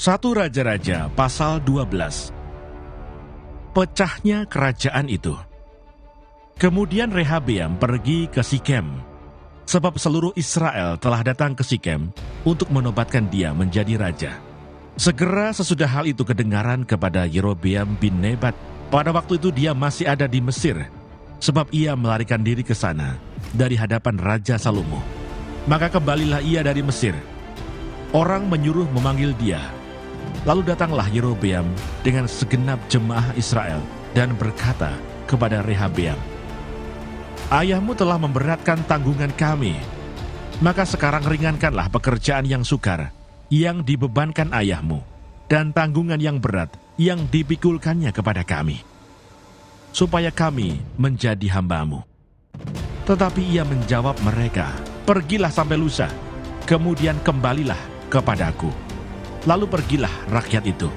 Satu Raja-Raja pasal 12. Pecahnya kerajaan itu. Kemudian Rehabeam pergi ke Sikem, sebab seluruh Israel telah datang ke Sikem untuk menobatkan dia menjadi raja. Segera sesudah hal itu kedengaran kepada Yerobeam bin Nebat. Pada waktu itu dia masih ada di Mesir, sebab ia melarikan diri ke sana dari hadapan Raja Salomo. Maka kembalilah ia dari Mesir. Orang menyuruh memanggil dia. Lalu datanglah Yerobeam dengan segenap jemaah Israel dan berkata kepada Rehabeam, "Ayahmu telah memberatkan tanggungan kami, maka sekarang ringankanlah pekerjaan yang sukar yang dibebankan ayahmu dan tanggungan yang berat yang dipikulkannya kepada kami, supaya kami menjadi hamba-Mu." Tetapi ia menjawab mereka, "Pergilah sampai lusa, kemudian kembalilah kepadaku." Lalu pergilah rakyat itu.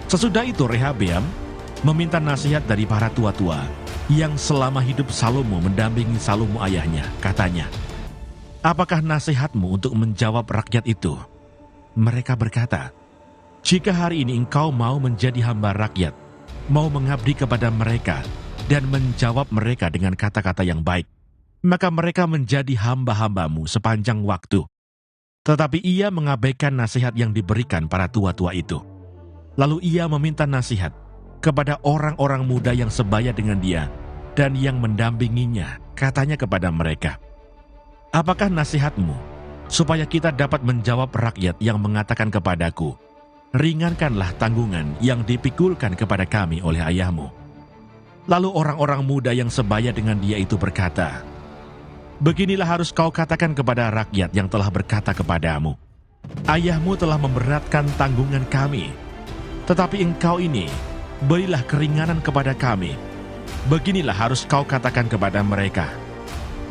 Sesudah itu Rehabeam meminta nasihat dari para tua-tua yang selama hidup Salomo mendampingi Salomo ayahnya. Katanya, "Apakah nasihatmu untuk menjawab rakyat itu?" Mereka berkata, "Jika hari ini engkau mau menjadi hamba rakyat, mau mengabdi kepada mereka, dan menjawab mereka dengan kata-kata yang baik, maka mereka menjadi hamba-hambamu sepanjang waktu." Tetapi ia mengabaikan nasihat yang diberikan para tua-tua itu. Lalu ia meminta nasihat kepada orang-orang muda yang sebaya dengan dia dan yang mendampinginya. Katanya kepada mereka, "Apakah nasihatmu supaya kita dapat menjawab rakyat yang mengatakan kepadaku, 'Ringankanlah tanggungan yang dipikulkan kepada kami oleh ayahmu'?" Lalu orang-orang muda yang sebaya dengan dia itu berkata, "Beginilah harus kau katakan kepada rakyat yang telah berkata kepadamu, 'Ayahmu telah memberatkan tanggungan kami, tetapi engkau ini berilah keringanan kepada kami.' Beginilah harus kau katakan kepada mereka,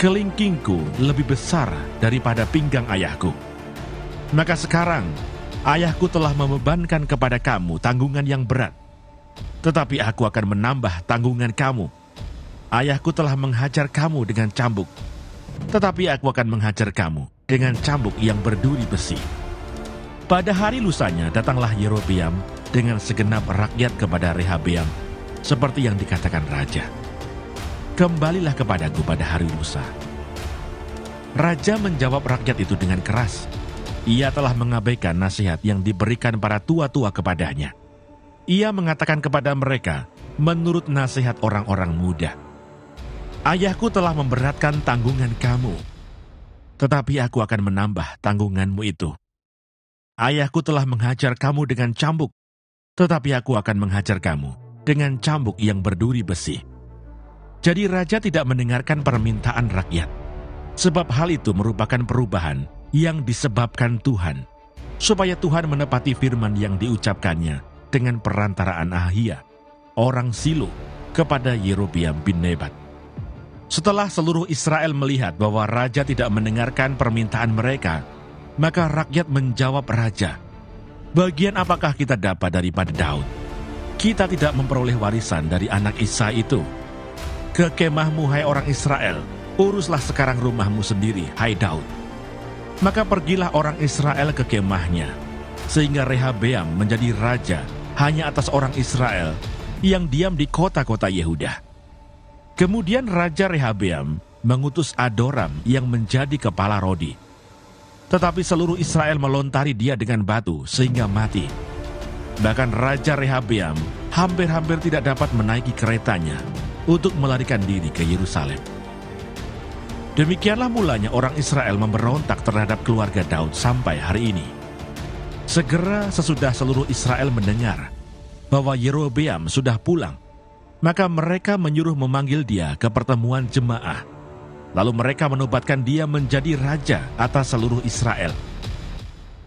'Kelingkingku lebih besar daripada pinggang ayahku. Maka sekarang ayahku telah membebankan kepada kamu tanggungan yang berat, tetapi aku akan menambah tanggungan kamu. Ayahku telah menghajar kamu dengan cambuk, tetapi aku akan menghajar kamu dengan cambuk yang berduri besi." Pada hari lusanya datanglah Yerobeam dengan segenap rakyat kepada Rehabeam, seperti yang dikatakan raja, "Kembalilah kepadaku pada hari lusa." Raja menjawab rakyat itu dengan keras. Ia telah mengabaikan nasihat yang diberikan para tua-tua kepadanya. Ia mengatakan kepada mereka menurut nasihat orang-orang muda, "Ayahku telah memberatkan tanggungan kamu, tetapi aku akan menambah tanggunganmu itu. Ayahku telah menghajar kamu dengan cambuk, tetapi aku akan menghajar kamu dengan cambuk yang berduri besi." Jadi raja tidak mendengarkan permintaan rakyat, sebab hal itu merupakan perubahan yang disebabkan Tuhan, supaya Tuhan menepati firman yang diucapkannya dengan perantaraan Ahia, orang Silo, kepada Yerobeam bin Nebat. Setelah seluruh Israel melihat bahwa raja tidak mendengarkan permintaan mereka, maka rakyat menjawab raja, "Bagian apakah kita dapat daripada Daud? Kita tidak memperoleh warisan dari anak Isai itu. Ke kemahmu, hai orang Israel, uruslah sekarang rumahmu sendiri, hai Daud." Maka pergilah orang Israel ke kemahnya, sehingga Rehabeam menjadi raja hanya atas orang Israel yang diam di kota-kota Yehuda. Kemudian Raja Rehabeam mengutus Adoram yang menjadi kepala Rodi. Tetapi seluruh Israel melontari dia dengan batu sehingga mati. Bahkan Raja Rehabeam hampir-hampir tidak dapat menaiki keretanya untuk melarikan diri ke Yerusalem. Demikianlah mulanya orang Israel memberontak terhadap keluarga Daud sampai hari ini. Segera sesudah seluruh Israel mendengar bahwa Yerobeam sudah pulang, maka mereka menyuruh memanggil dia ke pertemuan jemaah. Lalu mereka menobatkan dia menjadi raja atas seluruh Israel.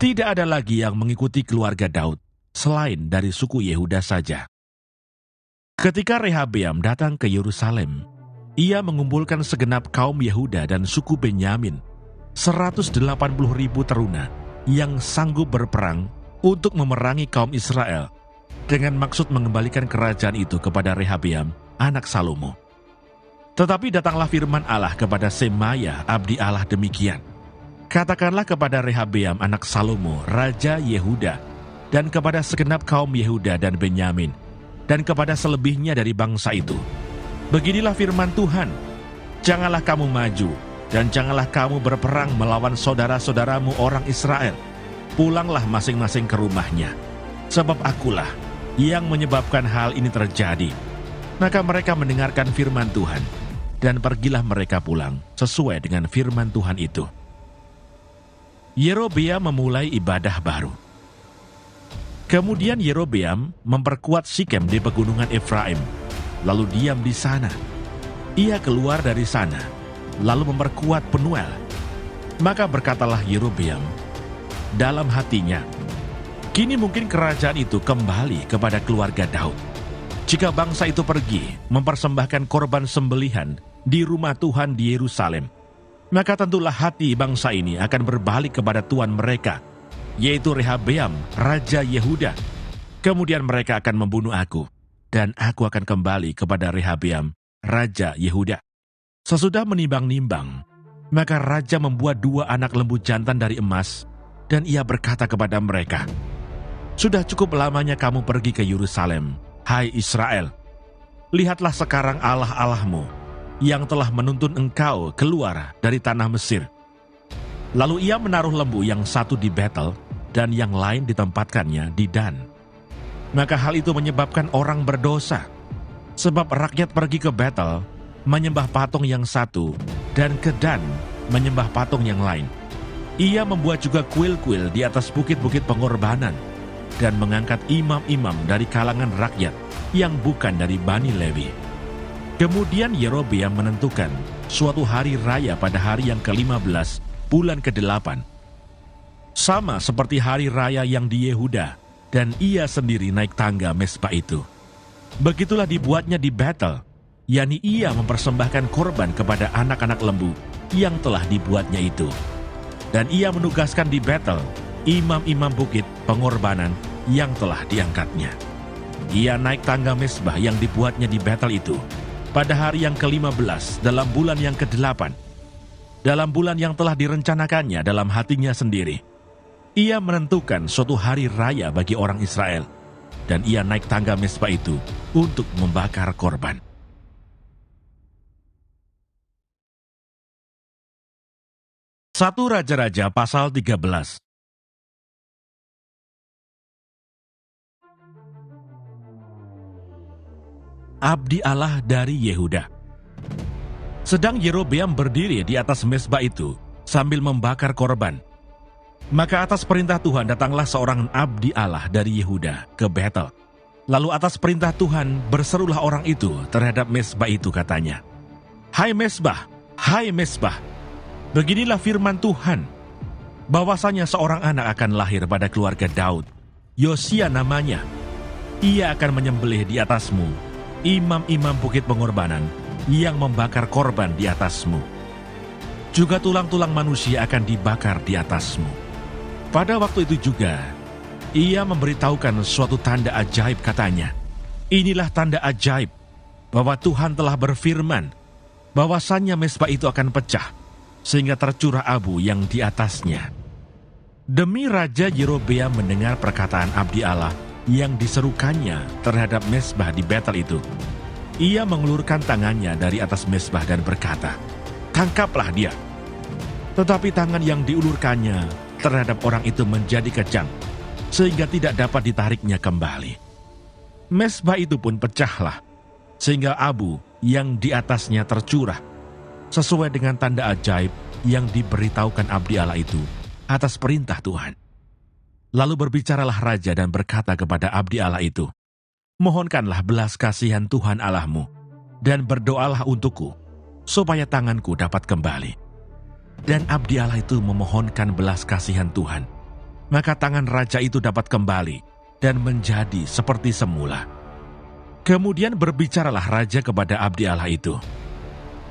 Tidak ada lagi yang mengikuti keluarga Daud selain dari suku Yehuda saja. Ketika Rehabeam datang ke Yerusalem, ia mengumpulkan segenap kaum Yehuda dan suku Benyamin, 180.000 teruna yang sanggup berperang untuk memerangi kaum Israel, dengan maksud mengembalikan kerajaan itu kepada Rehabeam, anak Salomo. Tetapi datanglah firman Allah kepada Semaya abdi Allah demikian. Katakanlah kepada Rehabeam anak Salomo, Raja Yehuda, dan kepada segenap kaum Yehuda dan Benyamin, dan kepada selebihnya dari bangsa itu, beginilah firman Tuhan, janganlah kamu maju, dan janganlah kamu berperang melawan saudara-saudaramu orang Israel. Pulanglah masing-masing ke rumahnya, sebab akulah yang menyebabkan hal ini terjadi. Maka mereka mendengarkan firman Tuhan, dan pergilah mereka pulang sesuai dengan firman Tuhan itu. Yerobeam memulai ibadah baru. Kemudian Yerobeam memperkuat Sikem di pegunungan Efraim, lalu diam di sana. Ia keluar dari sana, lalu memperkuat Penuel. Maka berkatalah Yerobeam dalam hatinya, kini mungkin kerajaan itu kembali kepada keluarga Daud. Jika bangsa itu pergi mempersembahkan korban sembelihan di rumah Tuhan di Yerusalem, maka tentulah hati bangsa ini akan berbalik kepada tuan mereka, yaitu Rehabeam, Raja Yehuda. Kemudian mereka akan membunuh aku, dan aku akan kembali kepada Rehabeam, Raja Yehuda. Sesudah menimbang-nimbang, maka raja membuat 2 anak lembu jantan dari emas, dan ia berkata kepada mereka, sudah cukup lamanya kamu pergi ke Yerusalem, hai Israel. Lihatlah sekarang Allah-Allahmu yang telah menuntun engkau keluar dari tanah Mesir. Lalu ia menaruh lembu yang satu di Betel dan yang lain ditempatkannya di Dan. Maka hal itu menyebabkan orang berdosa, sebab rakyat pergi ke Betel menyembah patung yang satu dan ke Dan menyembah patung yang lain. Ia membuat juga kuil-kuil di atas bukit-bukit pengorbanan dan mengangkat imam-imam dari kalangan rakyat yang bukan dari Bani Lewi. Kemudian Yerobeam menentukan suatu hari raya pada hari yang ke-15 bulan ke-8. Sama seperti hari raya yang di Yehuda, dan ia sendiri naik tangga mezbah itu. Begitulah dibuatnya di Betel, yakni ia mempersembahkan korban kepada anak-anak lembu yang telah dibuatnya itu. Dan ia menugaskan di Betel imam-imam bukit pengorbanan yang telah diangkatnya. Ia naik tangga mezbah yang dibuatnya di Betel itu pada hari yang ke-15 dalam bulan yang ke-8, dalam bulan yang telah direncanakannya dalam hatinya sendiri. Ia menentukan suatu hari raya bagi orang Israel, dan ia naik tangga mezbah itu untuk membakar korban. Satu Raja-Raja pasal 13. Abdi Allah dari Yehuda. Sedang Yerobeam berdiri di atas mezbah itu sambil membakar korban. Maka atas perintah Tuhan datanglah seorang abdi Allah dari Yehuda ke Betel. Lalu atas perintah Tuhan berserulah orang itu terhadap mezbah itu, katanya, hai mezbah, beginilah firman Tuhan, bahwasanya seorang anak akan lahir pada keluarga Daud, Yosia namanya. Ia akan menyembelih di atasmu imam-imam bukit pengorbanan yang membakar korban di atasmu. Juga tulang-tulang manusia akan dibakar di atasmu. Pada waktu itu juga, ia memberitahukan suatu tanda ajaib, katanya, inilah tanda ajaib, bahwa Tuhan telah berfirman, bahwasannya mezbah itu akan pecah, sehingga tercurah abu yang di atasnya. Demi Raja Yerobeam mendengar perkataan abdi Allah yang diserukannya terhadap mezbah di Betel itu, ia mengulurkan tangannya dari atas mezbah dan berkata, tangkaplah dia. Tetapi tangan yang diulurkannya terhadap orang itu menjadi kejang, sehingga tidak dapat ditariknya kembali. Mezbah itu pun pecahlah, sehingga abu yang di atasnya tercurah, sesuai dengan tanda ajaib yang diberitahukan abdi Allah itu atas perintah Tuhan. Lalu berbicaralah raja dan berkata kepada abdi Allah itu, mohonkanlah belas kasihan Tuhan Allahmu, dan berdoalah untukku, supaya tanganku dapat kembali. Dan abdi Allah itu memohonkan belas kasihan Tuhan. Maka tangan raja itu dapat kembali, dan menjadi seperti semula. Kemudian berbicaralah raja kepada abdi Allah itu,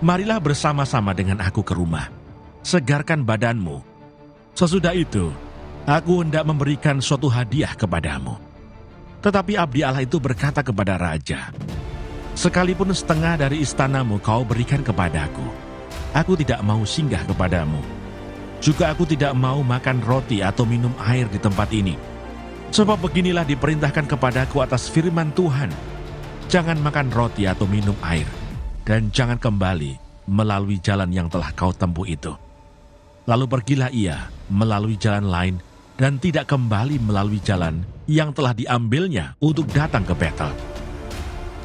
marilah bersama-sama dengan aku ke rumah, segarkan badanmu. Sesudah itu, aku hendak memberikan suatu hadiah kepadamu. Tetapi abdi Allah itu berkata kepada raja, sekalipun setengah dari istanamu kau berikan kepadaku, aku tidak mau singgah kepadamu. juga aku tidak mau makan roti atau minum air di tempat ini. Sebab beginilah diperintahkan kepadaku atas firman Tuhan, jangan makan roti atau minum air, dan jangan kembali melalui jalan yang telah kau tempuh itu. Lalu pergilah ia melalui jalan lain, dan tidak kembali melalui jalan yang telah diambilnya untuk datang ke Betel.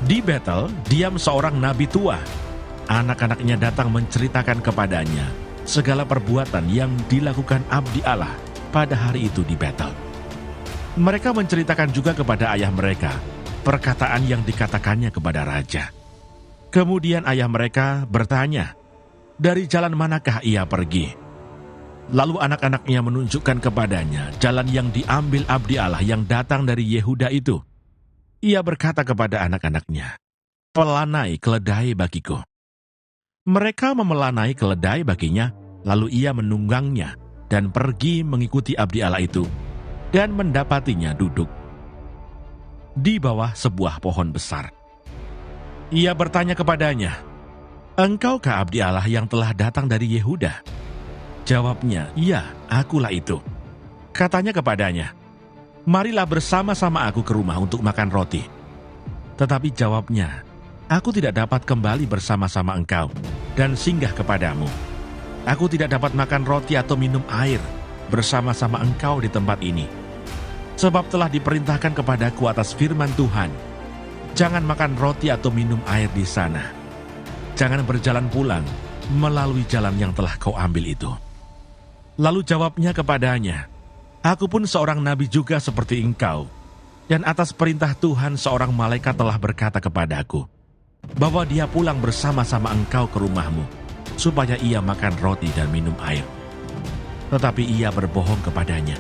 Di Betel diam seorang nabi tua. Anak-anaknya datang menceritakan kepadanya segala perbuatan yang dilakukan abdi Allah pada hari itu di Betel. Mereka menceritakan juga kepada ayah mereka perkataan yang dikatakannya kepada raja. Kemudian ayah mereka bertanya, dari jalan manakah ia pergi? Lalu anak-anaknya menunjukkan kepadanya jalan yang diambil abdi Allah yang datang dari Yehuda itu. Ia berkata kepada anak-anaknya, pelanai keledai bagiku. Mereka memelanai keledai baginya, lalu ia menunggangnya dan pergi mengikuti abdi Allah itu, dan mendapatinya duduk di bawah sebuah pohon besar. Ia bertanya kepadanya, engkaukah abdi Allah yang telah datang dari Yehuda? Jawabnya, iya, akulah itu. Katanya kepadanya, marilah bersama-sama aku ke rumah untuk makan roti. Tetapi jawabnya, aku tidak dapat kembali bersama-sama engkau dan singgah kepadamu. Aku tidak dapat makan roti atau minum air bersama-sama engkau di tempat ini. Sebab telah diperintahkan kepadaku atas firman Tuhan, jangan makan roti atau minum air di sana. Jangan berjalan pulang melalui jalan yang telah kau ambil itu. Lalu jawabnya kepadanya, aku pun seorang nabi juga seperti engkau, dan atas perintah Tuhan seorang malaikat telah berkata kepadaku, bahwa dia pulang bersama-sama engkau ke rumahmu, supaya ia makan roti dan minum air. Tetapi ia berbohong kepadanya.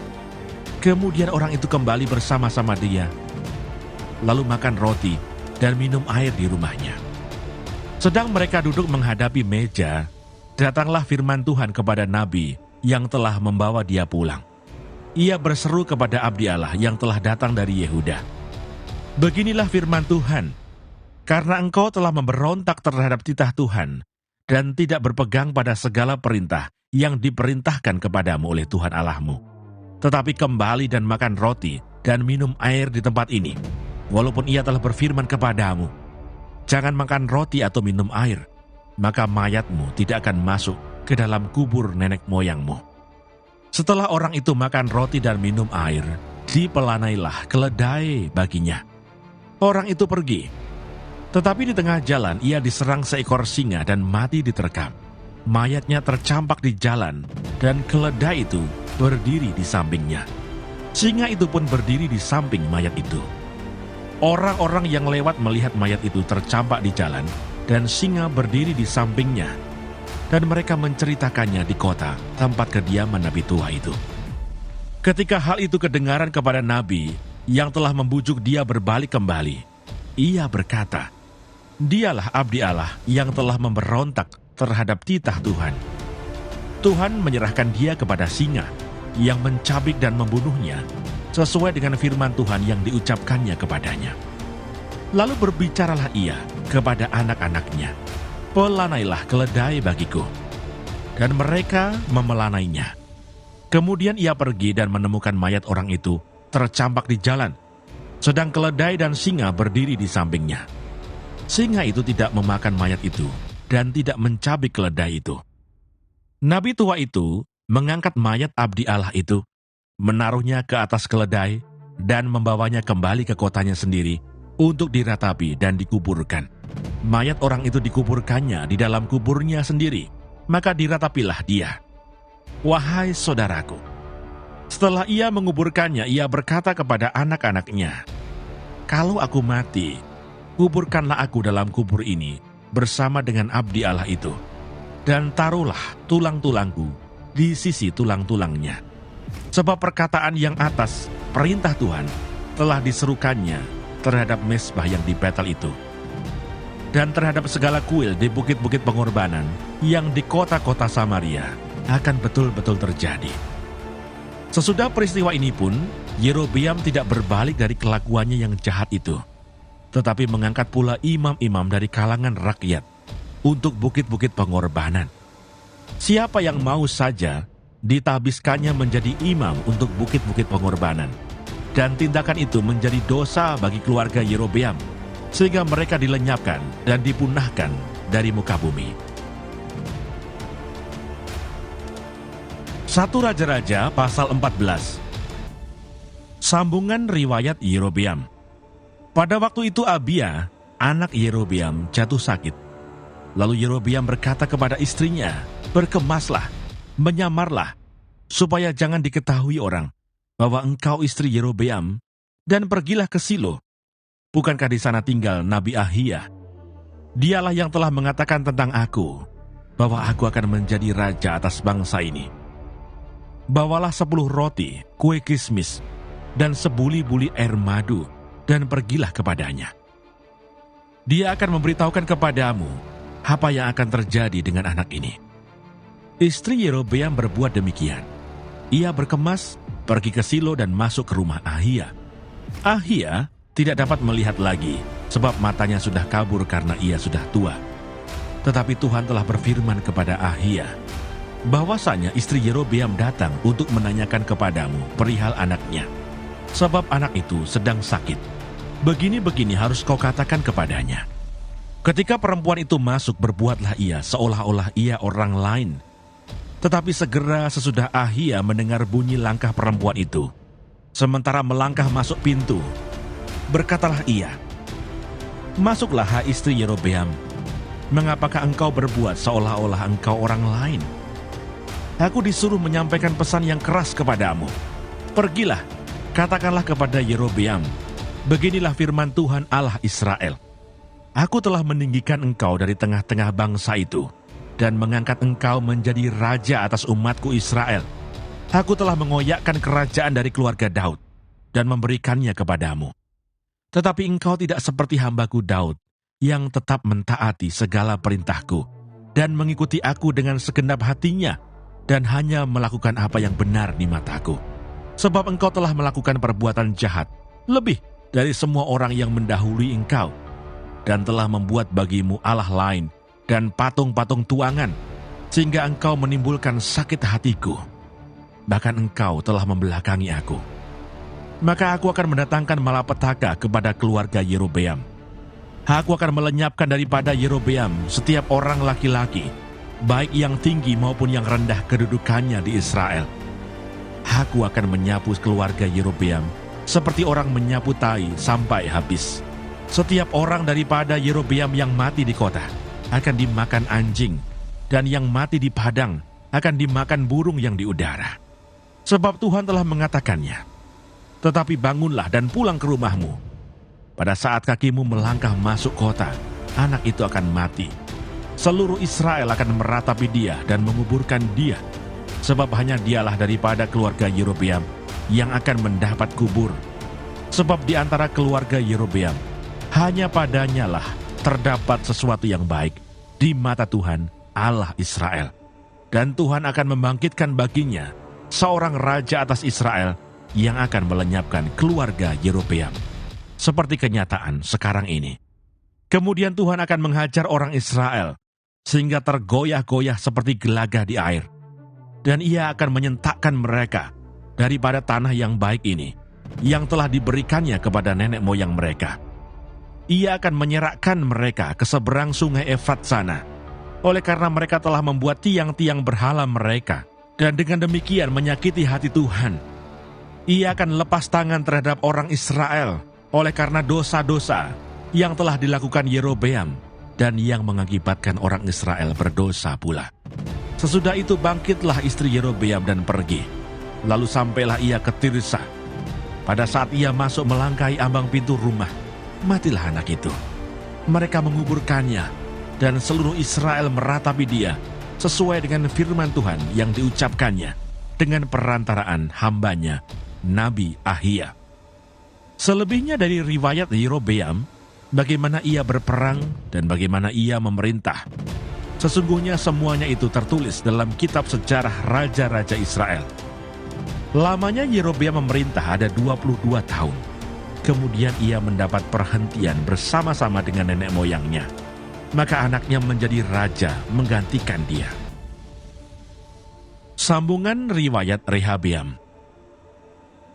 Kemudian orang itu kembali bersama-sama dia, lalu makan roti dan minum air di rumahnya. Sedang mereka duduk menghadapi meja, datanglah firman Tuhan kepada nabi yang telah membawa dia pulang. Ia berseru kepada abdi Allah yang telah datang dari Yehuda. Beginilah firman Tuhan, karena engkau telah memberontak terhadap titah Tuhan, dan tidak berpegang pada segala perintah yang diperintahkan kepadamu oleh Tuhan Allahmu, tetapi kembali dan makan roti dan minum air di tempat ini, walaupun ia telah berfirman kepadamu, jangan makan roti atau minum air, maka mayatmu tidak akan masuk ke dalam kubur nenek moyangmu. Setelah orang itu makan roti dan minum air, dipelanailah keledai baginya. Orang itu pergi. Tetapi di tengah jalan ia diserang seekor singa dan mati diterkam. Mayatnya tercampak di jalan, dan keledai itu berdiri di sampingnya. Singa itu pun berdiri di samping mayat itu. Orang-orang yang lewat melihat mayat itu tercampak di jalan, dan singa berdiri di sampingnya. Dan mereka menceritakannya di kota tempat kediaman nabi tua itu. Ketika hal itu kedengaran kepada nabi yang telah membujuk dia berbalik kembali, ia berkata, dialah abdi Allah yang telah memberontak terhadap titah Tuhan. Tuhan menyerahkan dia kepada singa yang mencabik dan membunuhnya sesuai dengan firman Tuhan yang diucapkannya kepadanya. Lalu berbicaralah ia kepada anak-anaknya, pelanailah keledai bagiku. Dan mereka memelanainya. Kemudian ia pergi dan menemukan mayat orang itu tercampak di jalan, sedang keledai dan singa berdiri di sampingnya. Singa itu tidak memakan mayat itu dan tidak mencabik keledai itu. Nabi tua itu mengangkat mayat abdi Allah itu, menaruhnya ke atas keledai, dan membawanya kembali ke kotanya sendiri untuk diratapi dan dikuburkan. Mayat orang itu dikuburkannya di dalam kuburnya sendiri, maka diratapilah dia. Wahai saudaraku, setelah ia menguburkannya, ia berkata kepada anak-anaknya, kalau aku mati, kuburkanlah aku dalam kubur ini bersama dengan abdi Allah itu, dan taruhlah tulang-tulangku di sisi tulang-tulangnya. Sebab perkataan yang atas, perintah Tuhan, telah diserukannya terhadap mezbah yang di Betel itu, dan terhadap segala kuil di bukit-bukit pengorbanan yang di kota-kota Samaria akan betul-betul terjadi. Sesudah peristiwa ini pun, Yerobeam tidak berbalik dari kelakuannya yang jahat itu, tetapi mengangkat pula imam-imam dari kalangan rakyat untuk bukit-bukit pengorbanan. Siapa yang mau saja ditabiskannya menjadi imam untuk bukit-bukit pengorbanan. Dan tindakan itu menjadi dosa bagi keluarga Yerobeam, sehingga mereka dilenyapkan dan dipunahkan dari muka bumi. 1 Raja-Raja pasal 14. Sambungan riwayat Yerobeam. Pada waktu itu Abia, anak Yerobeam, jatuh sakit. Lalu Yerobeam berkata kepada istrinya, "Berkemaslah, menyamarlah, supaya jangan diketahui orang bahwa engkau istri Yerobeam, dan pergilah ke Silo. Bukankah di sana tinggal Nabi Ahia? Dialah yang telah mengatakan tentang aku, bahwa aku akan menjadi raja atas bangsa ini. Bawalah 10 roti, kue kismis, dan sebuli-buli air madu, dan pergilah kepadanya. Dia akan memberitahukan kepadamu apa yang akan terjadi dengan anak ini." Istri Yerobeam berbuat demikian. Ia berkemas, pergi ke Silo dan masuk ke rumah Ahia. Ahia tidak dapat melihat lagi, sebab matanya sudah kabur karena ia sudah tua. Tetapi Tuhan telah berfirman kepada Ahia, bahwasanya istri Yerobeam datang untuk menanyakan kepadamu perihal anaknya, sebab anak itu sedang sakit. Begini-begini harus kau katakan kepadanya. Ketika perempuan itu masuk, berbuatlah ia seolah-olah ia orang lain. Tetapi segera sesudah Ahia mendengar bunyi langkah perempuan itu, sementara melangkah masuk pintu, berkatalah ia, "Masuklah, hai istri Yerobeam. Mengapakah engkau berbuat seolah-olah engkau orang lain? Aku disuruh menyampaikan pesan yang keras kepadamu. Pergilah, katakanlah kepada Yerobeam, beginilah firman Tuhan Allah Israel. Aku telah meninggikan engkau dari tengah-tengah bangsa itu, dan mengangkat engkau menjadi raja atas umatku Israel. Aku telah mengoyakkan kerajaan dari keluarga Daud, dan memberikannya kepadamu. Tetapi engkau tidak seperti hambaku Daud, yang tetap mentaati segala perintahku, dan mengikuti aku dengan segenap hatinya, dan hanya melakukan apa yang benar di mataku. Sebab engkau telah melakukan perbuatan jahat, lebih dari semua orang yang mendahului engkau, dan telah membuat bagimu Allah lain, dan patung-patung tuangan, sehingga engkau menimbulkan sakit hatiku. Bahkan engkau telah membelakangi aku. Maka aku akan mendatangkan malapetaka kepada keluarga Yerobeam. Aku akan melenyapkan daripada Yerobeam setiap orang laki-laki, baik yang tinggi maupun yang rendah kedudukannya di Israel. Aku akan menyapu keluarga Yerobeam seperti orang menyapu tai sampai habis. Setiap orang daripada Yerobeam yang mati di kota akan dimakan anjing, dan yang mati di padang akan dimakan burung yang di udara. Sebab Tuhan telah mengatakannya. Tetapi bangunlah dan pulang ke rumahmu. Pada saat kakimu melangkah masuk kota, anak itu akan mati. Seluruh Israel akan meratapi dia dan menguburkan dia, sebab hanya dialah daripada keluarga Yerobeam yang akan mendapat kubur. Sebab di antara keluarga Yerobeam, hanya padanya lah terdapat sesuatu yang baik di mata Tuhan Allah Israel. Dan Tuhan akan membangkitkan baginya seorang raja atas Israel yang akan melenyapkan keluarga Yerobeam, seperti kenyataan sekarang ini. Kemudian Tuhan akan menghajar orang Israel, sehingga tergoyah-goyah seperti gelagah di air. Dan ia akan menyentakkan mereka daripada tanah yang baik ini, yang telah diberikannya kepada nenek moyang mereka. Ia akan menyerahkan mereka ke seberang sungai Efrat sana, oleh karena mereka telah membuat tiang-tiang berhala mereka, dan dengan demikian menyakiti hati Tuhan. Ia akan lepas tangan terhadap orang Israel, oleh karena dosa-dosa yang telah dilakukan Yerobeam, dan yang mengakibatkan orang Israel berdosa pula. Sesudah itu bangkitlah istri Yerobeam dan pergi. Lalu sampailah ia ke Tirsa. Pada saat ia masuk melangkahi ambang pintu rumah, matilah anak itu. Mereka menguburkannya, dan seluruh Israel meratapi dia, sesuai dengan firman Tuhan yang diucapkannya, dengan perantaraan hambanya, Nabi Ahia. Selebihnya dari riwayat Yerobeam, bagaimana ia berperang dan bagaimana ia memerintah, sesungguhnya semuanya itu tertulis dalam kitab sejarah Raja-Raja Israel. Lamanya Yerobeam memerintah ada 22 tahun. Kemudian ia mendapat perhentian bersama-sama dengan nenek moyangnya. Maka anaknya menjadi raja menggantikan dia. 1 Sambungan riwayat Rehabeam.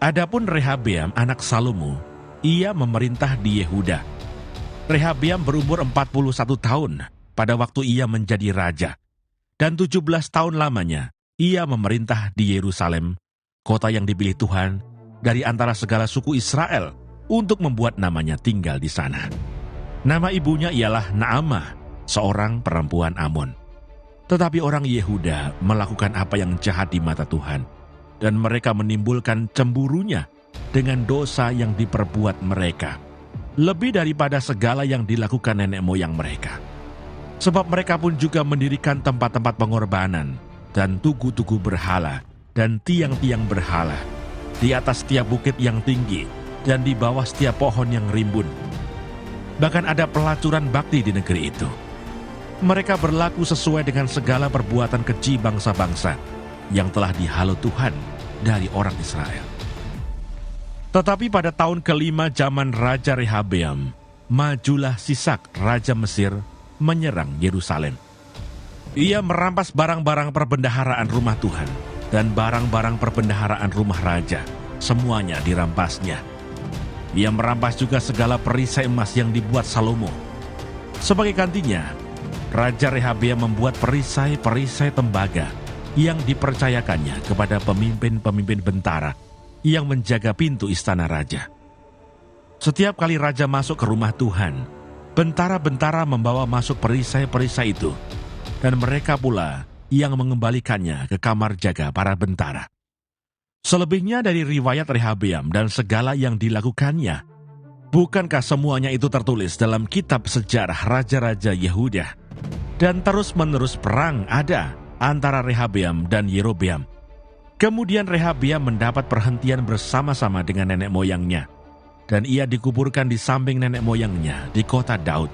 Adapun Rehabeam anak Salomo, ia memerintah di Yehuda. Rehabeam berumur 41 tahun pada waktu ia menjadi raja, dan 17 tahun lamanya ia memerintah di Yerusalem, kota yang dipilih Tuhan dari antara segala suku Israel untuk membuat namanya tinggal di sana. Nama ibunya ialah Naamah, seorang perempuan Amon. Tetapi orang Yehuda melakukan apa yang jahat di mata Tuhan, dan mereka menimbulkan cemburunya dengan dosa yang diperbuat mereka, lebih daripada segala yang dilakukan nenek moyang mereka. Sebab mereka pun juga mendirikan tempat-tempat pengorbanan, dan tugu-tugu berhala, dan tiang-tiang berhala, di atas setiap bukit yang tinggi, dan di bawah setiap pohon yang rimbun. Bahkan ada pelacuran bakti di negeri itu. Mereka berlaku sesuai dengan segala perbuatan keji bangsa-bangsa yang telah dihalau Tuhan dari orang Israel. Tetapi pada tahun kelima zaman Raja Rehabeam, majulah Sisak, Raja Mesir, menyerang Yerusalem. Ia merampas barang-barang perbendaharaan rumah Tuhan dan barang-barang perbendaharaan rumah raja, semuanya dirampasnya. Ia merampas juga segala perisai emas yang dibuat Salomo. Sebagai gantinya, Raja Rehabeam membuat perisai-perisai tembaga yang dipercayakannya kepada pemimpin-pemimpin bentara yang menjaga pintu istana raja. Setiap kali raja masuk ke rumah Tuhan, bentara-bentara membawa masuk perisai-perisai itu, dan mereka pula yang mengembalikannya ke kamar jaga para bentara. Selebihnya dari riwayat Rehabeam dan segala yang dilakukannya, bukankah semuanya itu tertulis dalam kitab sejarah raja-raja Yehuda? Dan terus-menerus perang ada antara Rehabeam dan Yerobeam. Kemudian Rehabeam mendapat perhentian bersama-sama dengan nenek moyangnya, dan ia dikuburkan di samping nenek moyangnya di kota Daud.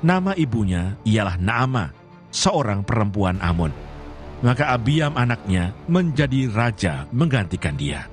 Nama ibunya ialah Naamah, seorang perempuan Amon. Maka Abiam anaknya menjadi raja menggantikan dia.